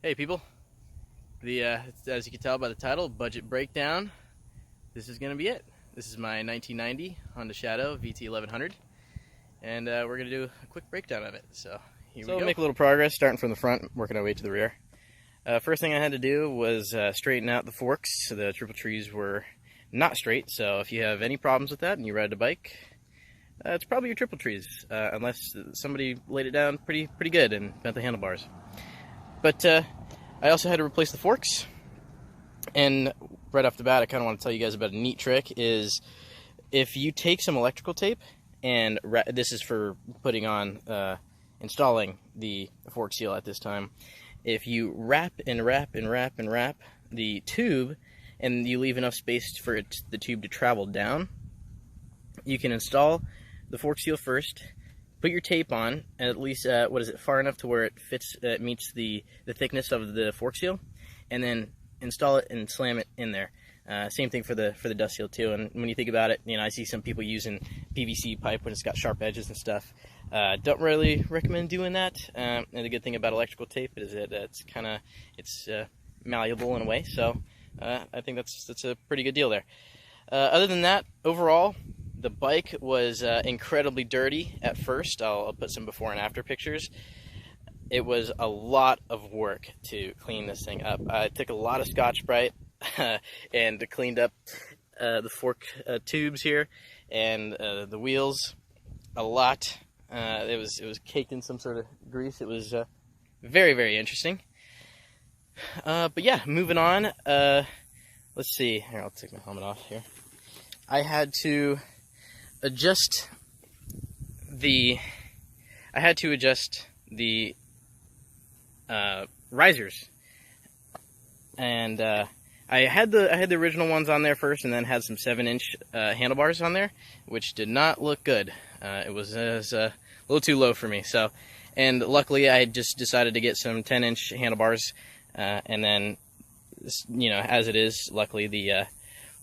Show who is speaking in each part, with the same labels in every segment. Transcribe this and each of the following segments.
Speaker 1: Hey people, as you can tell by the title, budget breakdown. This is gonna be it. This is my 1990 Honda Shadow VT 1100, and we're gonna do a quick breakdown of it. So here we go.
Speaker 2: We'll make a little progress, starting from the front, working our way to the rear. First thing I had to do was straighten out the forks. So the triple trees were not straight, so if you have any problems with that and you ride a bike, it's probably your triple trees, unless somebody laid it down pretty good and bent the handlebars. But I also had to replace the forks, and right off the bat I kind of want to tell you guys about a neat trick. Is if you take some electrical tape, and this is for putting on, installing the fork seal at this time, if you wrap and wrap and wrap and wrap the tube, and you leave enough space for the tube to travel down, you can install the fork seal first, put your tape on, and at least, far enough to where it fits, meets the thickness of the fork seal, and then install it and slam it in there. Same thing for the dust seal too. And when you think about it, you know, I see some people using PVC pipe when it's got sharp edges and stuff. Don't really recommend doing that. And the good thing about electrical tape is that it's malleable in a way. So I think that's a pretty good deal there. Other than that, overall, the bike was incredibly dirty at first. I'll put some before and after pictures. It was a lot of work to clean this thing up. I took a lot of Scotch-Brite and cleaned up the fork tubes here and the wheels a lot. It was caked in some sort of grease. It was very, very interesting. But yeah, moving on. Let's see. Here, I'll take my helmet off here. I had to adjust the risers, and I had the original ones on there first, and then had some 7-inch handlebars on there, which did not look good. It was a little too low for me. So, and luckily I just decided to get some 10-inch handlebars, and then, you know, as it is, luckily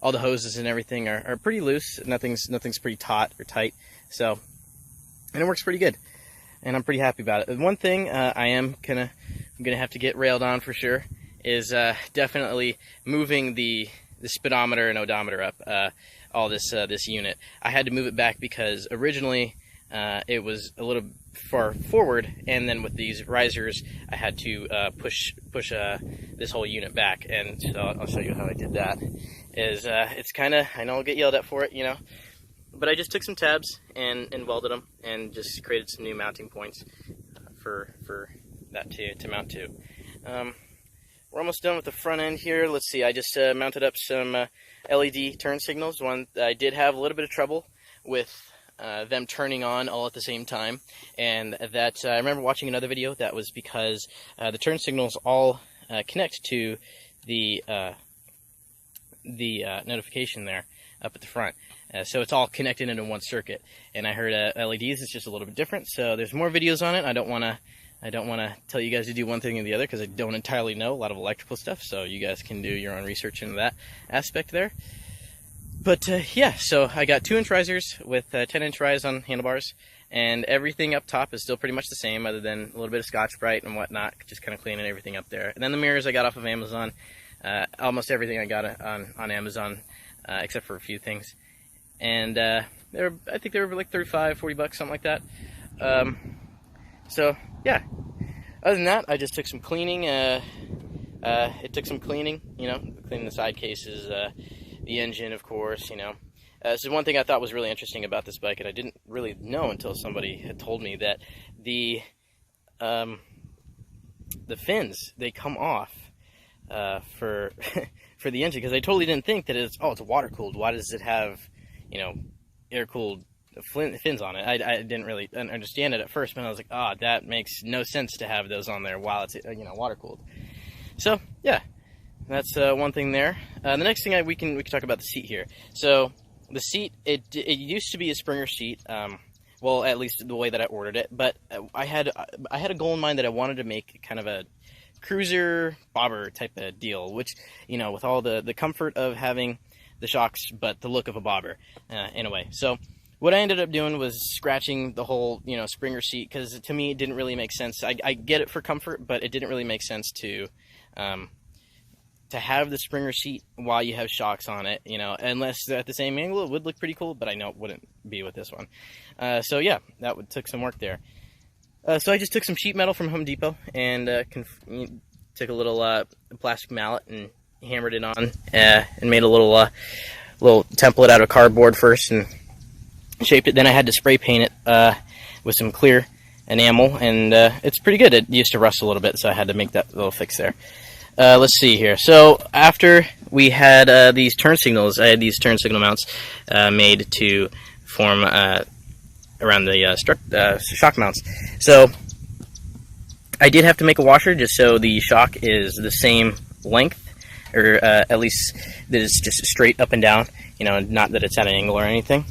Speaker 2: all the hoses and everything are pretty loose. Nothing's pretty taut or tight. So, and it works pretty good, and I'm pretty happy about it. One thing I'm gonna have to get railed on for sure is definitely moving the speedometer and odometer up. All this unit, I had to move it back because originally it was a little far forward, and then with these risers I had to push this whole unit back. And so I'll show you how I did that. It's kind of, I know I'll get yelled at for it, you know, but I just took some tabs and welded them and just created some new mounting points for that to mount to. We're almost done with the front end here. Let's see, I just mounted up some LED turn signals. One, I did have a little bit of trouble with them turning on all at the same time, and that I remember watching another video. That was because the turn signals all connect to the notification there up at the front. So it's all connected into one circuit. And I heard LEDs is just a little bit different. So there's more videos on it. I don't want to tell you guys to do one thing or the other, because I don't entirely know a lot of electrical stuff. So you guys can do your own research into that aspect there. But yeah, so I got 2-inch risers with 10-inch rise on handlebars, and everything up top is still pretty much the same, other than a little bit of Scotch-Brite and whatnot, just kind of cleaning everything up there. And then the mirrors I got off of Amazon. Almost everything I got on Amazon, except for a few things. And I think they were like 35, 40 bucks, something like that. So yeah, other than that, I just took some cleaning. It took some cleaning, you know, cleaning the side cases, the engine, of course, you know. So one thing I thought was really interesting about this bike, and I didn't really know until somebody had told me, that the fins, they come off for for the engine, because I totally didn't think that it's water cooled. Why does it have, you know, air cooled fins on it? I didn't really understand it at first, but I was like, that makes no sense to have those on there while it's, you know, water cooled. So yeah, that's one thing there. The next thing we can talk about the seat here. So the seat, it used to be a Springer seat. Well, at least the way that I ordered it. But I had a goal in mind that I wanted to make kind of a cruiser bobber type of deal, which, you know, with all the comfort of having the shocks, but the look of a bobber in a way. So what I ended up doing was scratching the whole, Springer seat, because to me it didn't really make sense. I get it for comfort, but it didn't really make sense to have the Springer seat while you have shocks on it, unless they're at the same angle. It would look pretty cool, but I know it wouldn't be with this one. So yeah, took some work there. So I just took some sheet metal from Home Depot and took a little plastic mallet and hammered it on, and made a little template out of cardboard first and shaped it. Then I had to spray paint it with some clear enamel, and it's pretty good. It used to rust a little bit, so I had to make that little fix there. Let's see here. So after we had these turn signals, I had these turn signal mounts made to form around the shock mounts. So I did have to make a washer just so the shock is the same length, or at least that it's just straight up and down, not that it's at an angle or anything.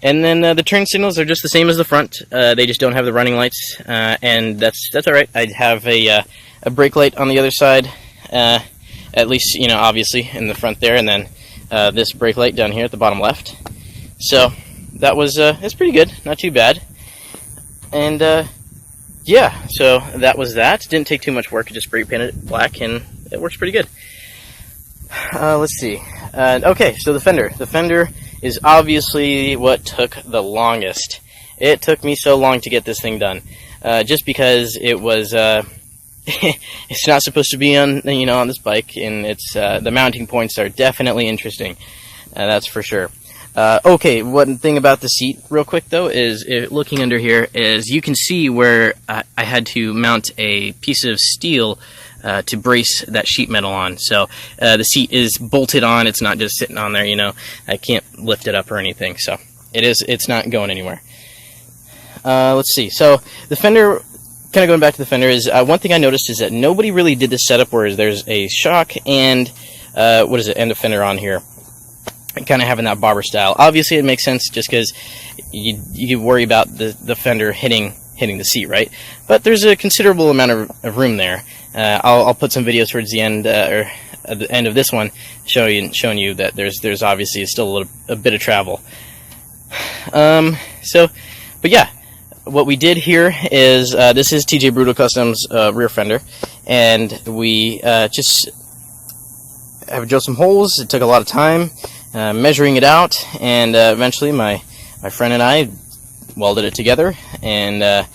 Speaker 2: And then the turn signals are just the same as the front. They just don't have the running lights, and that's all right. I have a brake light on the other side. At least, obviously in the front there, and then this brake light down here at the bottom left. So that was it's pretty good, not too bad. And yeah, so that was that. Didn't take too much work. I just spray painted it black, and it works pretty good. Let's see. Okay, so the fender. The fender is obviously what took the longest. It took me so long to get this thing done, just because it was. It's not supposed to be on this bike, and it's the mounting points are definitely interesting, that's for sure. Okay, one thing about the seat real quick though is looking under here is you can see where I had to mount a piece of steel to brace that sheet metal on. So the seat is bolted on, it's not just sitting on there, I can't lift it up or anything, so it's not going anywhere. Let's see, so the fender, kind of going back to the fender, is one thing I noticed is that nobody really did this setup where there's a shock and end of fender on here, kind of having that bobber style. Obviously it makes sense just because you worry about the fender hitting the seat, right? But there's a considerable amount of room there. I'll put some videos towards the end, or at the end of this one, showing you that there's obviously still a bit of travel. But yeah. What we did here is, this is TJ Brutal Customs rear fender, and we just have drilled some holes. It took a lot of time measuring it out, and eventually my friend and I welded it together and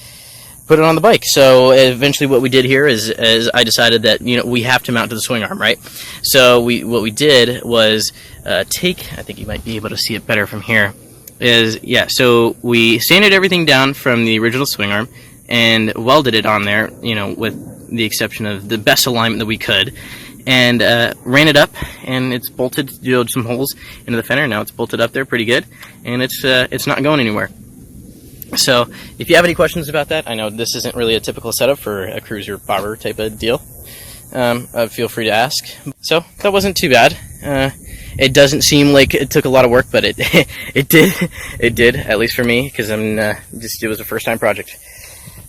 Speaker 2: put it on the bike. So eventually what we did here is I decided that we have to mount to the swing arm, right? So what we did was I think you might be able to see it better from here. So we sanded everything down from the original swing arm and welded it on there, with the exception of the best alignment that we could, and ran it up, and it's bolted, drilled some holes into the fender. Now it's bolted up there pretty good, and it's not going anywhere. So if you have any questions about that, I know this isn't really a typical setup for a cruiser bobber type of deal, feel free to ask. So that wasn't too bad. It doesn't seem like it took a lot of work, but it did, at least for me, because it was a first time project.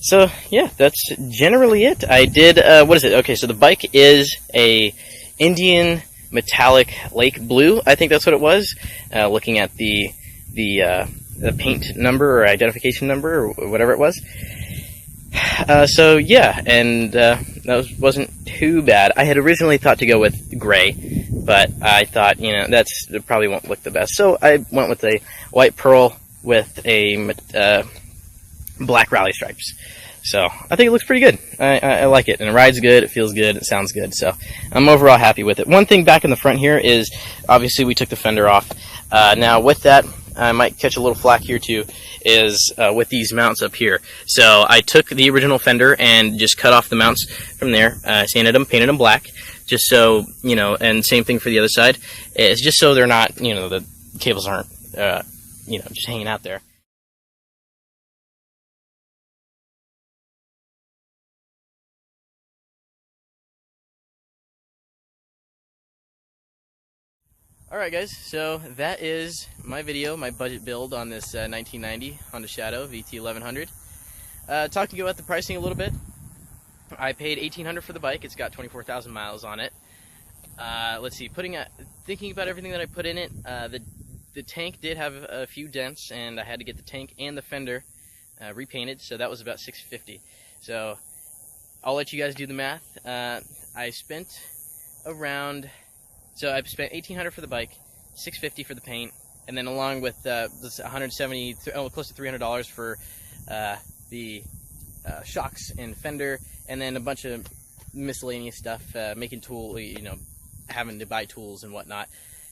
Speaker 2: So yeah, that's generally it. I did what is it? Okay, so the bike is a Indian metallic lake blue. I think that's what it was. Looking at the paint number or identification number or whatever it was. So yeah, and that wasn't too bad. I had originally thought to go with gray, but I thought, that probably won't look the best. So I went with a white pearl with a black rally stripes. So I think it looks pretty good. I like it, and it rides good, it feels good, it sounds good. So I'm overall happy with it. One thing back in the front here is, obviously we took the fender off. Now with that, I might catch a little flack here too, is with these mounts up here. So I took the original fender and just cut off the mounts from there, sanded them, painted them black, just so, and same thing for the other side. It's just so they're not, the cables aren't, just hanging out there. Alright guys, so that is my video, my budget build on this 1990 Honda Shadow VT1100. Talking about the pricing a little bit, I paid $1,800 for the bike. It's got 24,000 miles on it. Let's see, thinking about everything that I put in it, the the tank did have a few dents, and I had to get the tank and the fender repainted, so that was about $650. So I'll let you guys do the math. I spent $1,800 for the bike, $650 for the paint, and then along with this $170, close to $300 for the shocks and fender, and then a bunch of miscellaneous stuff, making tool, having to buy tools and whatnot.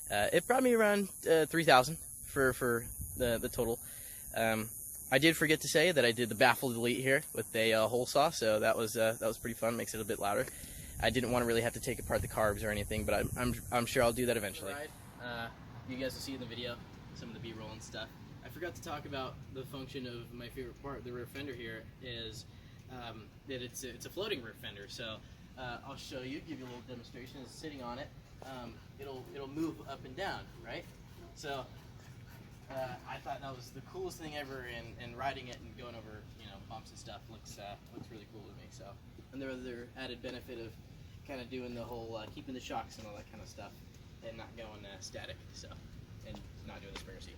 Speaker 2: It brought me around $3,000 for the total. I did forget to say that I did the baffle delete here with a hole saw, so that was pretty fun. Makes it a bit louder. I didn't want to really have to take apart the carbs or anything, but I'm sure I'll do that eventually. You guys will see in the video some of the B-roll and stuff. I forgot to talk about the function of my favorite part, the rear fender here, is that it's a floating rear fender. So I'll show you, give you a little demonstration. It's sitting on it. It'll move up and down, right? So I thought that was the coolest thing ever, and riding it and going over bumps and stuff looks really cool to me. So another added benefit of kind of doing the whole keeping the shocks and all that kind of stuff, and not going static. So and not doing the springer seat.